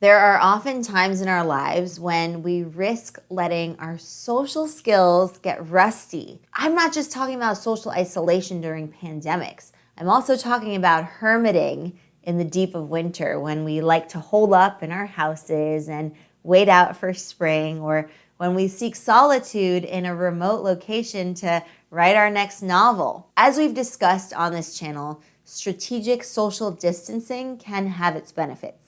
There are often times in our lives when we risk letting our social skills get rusty. I'm not just talking about social isolation during pandemics. I'm also talking about hermiting in the deep of winter when we like to hole up in our houses and wait out for spring, or when we seek solitude in a remote location to write our next novel. As we've discussed on this channel, strategic social distancing can have its benefits.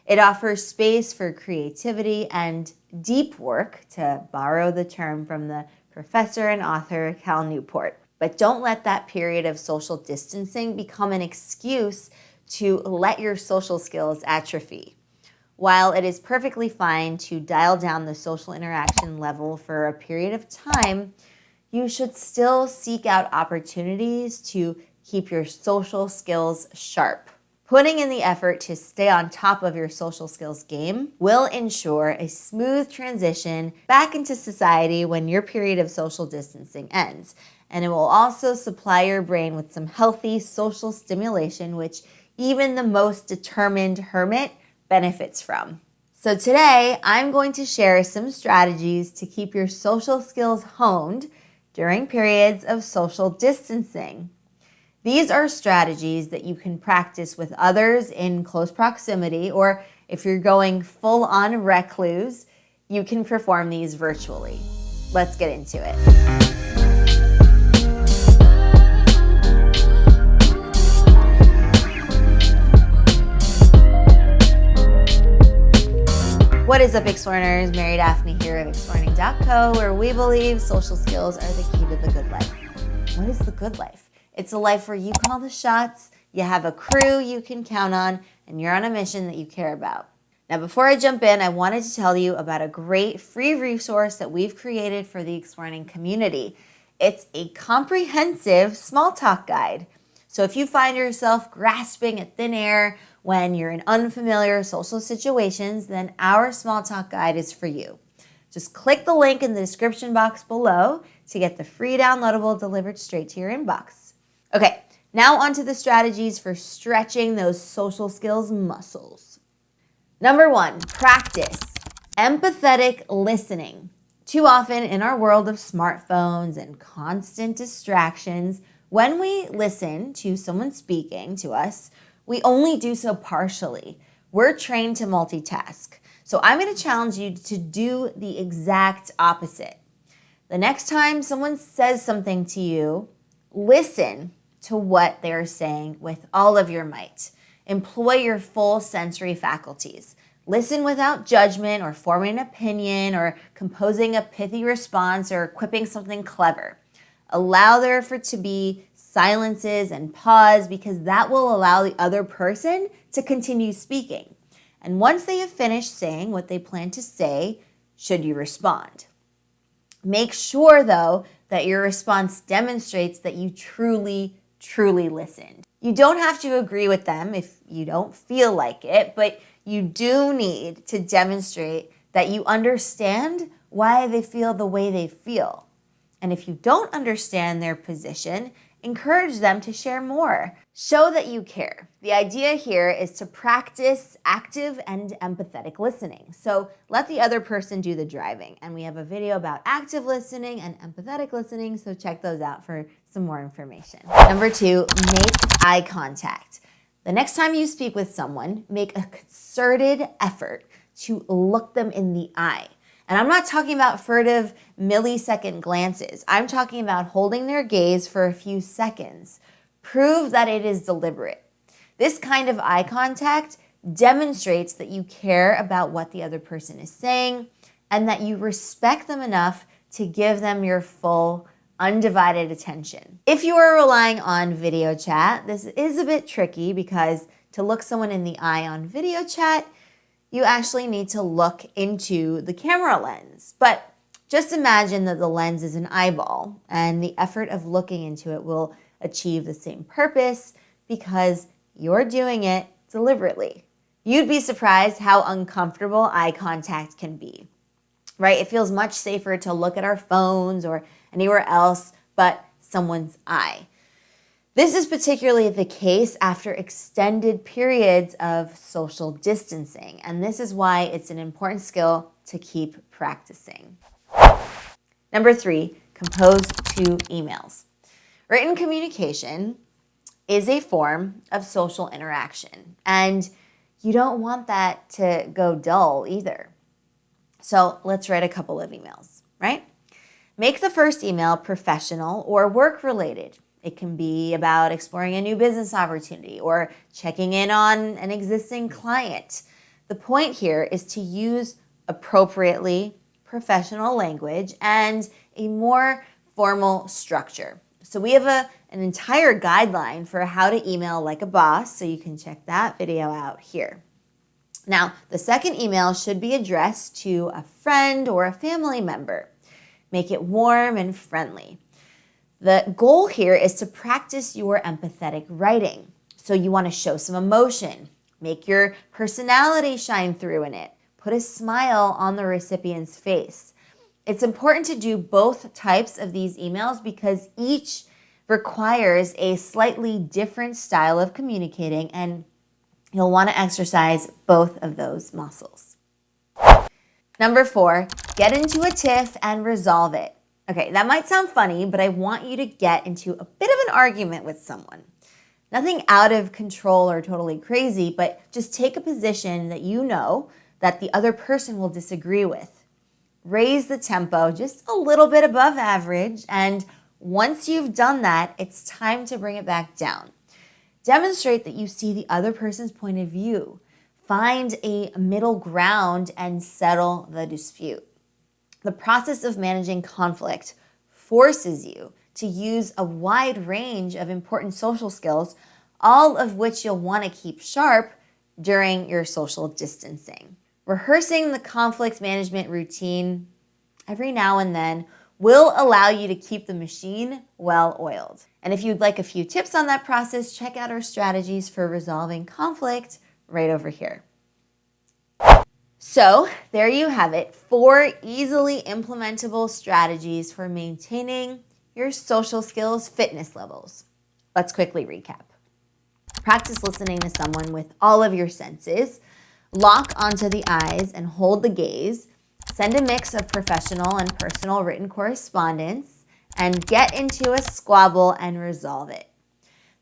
It offers space for creativity and deep work, to borrow the term from the professor and author Cal Newport. But don't let that period of social distancing become an excuse to let your social skills atrophy. While it is perfectly fine to dial down the social interaction level for a period of time, you should still seek out opportunities to keep your social skills sharp. Putting in the effort to stay on top of your social skills game will ensure a smooth transition back into society when your period of social distancing ends. And it will also supply your brain with some healthy social stimulation, which even the most determined hermit benefits from. So today, I'm going to share some strategies to keep your social skills honed during periods of social distancing. These are strategies that you can practice with others in close proximity, or if you're going full-on recluse, you can perform these virtually. Let's get into it. What is up, Explearners? Mary Daphne here of Explearning.co, where we believe social skills are the key to the good life. What is the good life? It's a life where you call the shots, you have a crew you can count on, and you're on a mission that you care about. Now, before I jump in, I wanted to tell you about a great free resource that we've created for the Explearning community. It's a comprehensive small talk guide. So if you find yourself grasping at thin air when you're in unfamiliar social situations, then our small talk guide is for you. Just click the link in the description box below to get the free downloadable delivered straight to your inbox. Okay, now onto the strategies for stretching those social skills muscles. Number 1, practice empathetic listening. Too often in our world of smartphones and constant distractions, when we listen to someone speaking to us, we only do so partially. We're trained to multitask. So I'm going to challenge you to do the exact opposite. The next time someone says something to you, listen to what they're saying with all of your might. Employ your full sensory faculties. Listen without judgment or forming an opinion or composing a pithy response or quipping something clever. Allow there for to be silences and pause, because that will allow the other person to continue speaking. And once they have finished saying what they plan to say, should you respond. Make sure, though, that your response demonstrates that you truly listened. You don't have to agree with them if you don't feel like it, but you do need to demonstrate that you understand why they feel the way they feel. And if you don't understand their position, encourage them to share more. Show that you care. The idea here is to practice active and empathetic listening. So let the other person do the driving. And we have a video about active listening and empathetic listening, so check those out for some more information. Number 2, make eye contact. The next time you speak with someone, make a concerted effort to look them in the eye. And I'm not talking about furtive millisecond glances. I'm talking about holding their gaze for a few seconds. Prove that it is deliberate. This kind of eye contact demonstrates that you care about what the other person is saying and that you respect them enough to give them your full, undivided attention. If you are relying on video chat, this is a bit tricky because to look someone in the eye on video chat, you actually need to look into the camera lens. But just imagine that the lens is an eyeball, and the effort of looking into it will achieve the same purpose because you're doing it deliberately. You'd be surprised how uncomfortable eye contact can be, right? It feels much safer to look at our phones or anywhere else but someone's eye. This is particularly the case after extended periods of social distancing, and this is why it's an important skill to keep practicing. Number 3, compose 2 emails. Written communication is a form of social interaction, and you don't want that to go dull either. So let's write a couple of emails, right? Make the first email professional or work-related. It can be about exploring a new business opportunity or checking in on an existing client. The point here is to use appropriately professional language and a more formal structure. So we have an entire guideline for how to email like a boss, so you can check that video out here. Now, the second email should be addressed to a friend or a family member. Make it warm and friendly. The goal here is to practice your empathetic writing. So you want to show some emotion, make your personality shine through in it, put a smile on the recipient's face. It's important to do both types of these emails because each requires a slightly different style of communicating, and you'll want to exercise both of those muscles. Number 4, get into a tiff and resolve it. Okay, that might sound funny, but I want you to get into a bit of an argument with someone. Nothing out of control or totally crazy, but just take a position that you know that the other person will disagree with. Raise the tempo just a little bit above average, and once you've done that, it's time to bring it back down. Demonstrate that you see the other person's point of view. Find a middle ground and settle the dispute. The process of managing conflict forces you to use a wide range of important social skills, all of which you'll want to keep sharp during your social distancing. Rehearsing the conflict management routine every now and then will allow you to keep the machine well-oiled. And if you'd like a few tips on that process, check out our strategies for resolving conflict right over here. So there you have it, 4 easily implementable strategies for maintaining your social skills fitness levels. Let's quickly recap. Practice listening to someone with all of your senses. Lock onto the eyes and hold the gaze. Send a mix of professional and personal written correspondence, and get into a squabble and resolve it.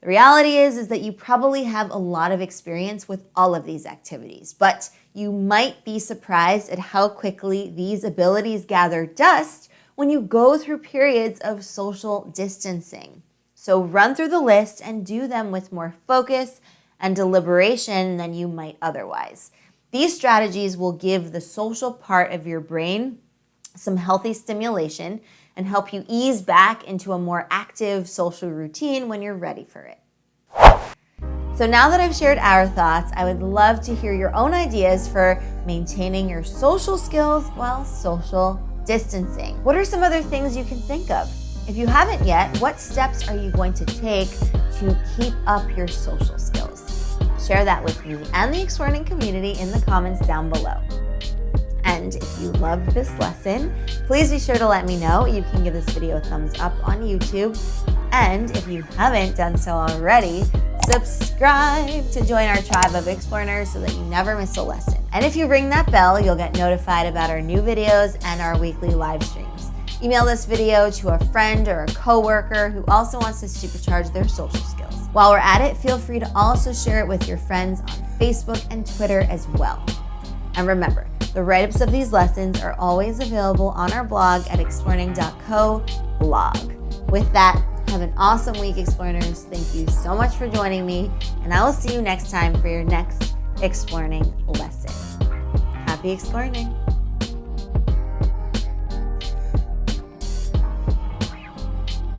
The reality is that you probably have a lot of experience with all of these activities, but you might be surprised at how quickly these abilities gather dust when you go through periods of social distancing. So run through the list and do them with more focus and deliberation than you might otherwise. These strategies will give the social part of your brain some healthy stimulation and help you ease back into a more active social routine when you're ready for it. So now that I've shared our thoughts, I would love to hear your own ideas for maintaining your social skills while social distancing. What are some other things you can think of? If you haven't yet, what steps are you going to take to keep up your social skills? Share that with me and the Explearning community in the comments down below. And if you loved this lesson, please be sure to let me know. You can give this video a thumbs up on YouTube. And if you haven't done so already, subscribe to join our tribe of Explearners so that you never miss a lesson. And if you ring that bell, you'll get notified about our new videos and our weekly live streams. Email this video to a friend or a coworker who also wants to supercharge their social skills. While we're at it, feel free to also share it with your friends on Facebook and Twitter as well. And remember, the write-ups of these lessons are always available on our blog at explearning.co/blog. With that, have an awesome week, Explearners. Thank you so much for joining me, and I will see you next time for your next Explearning lesson. Happy Explearning!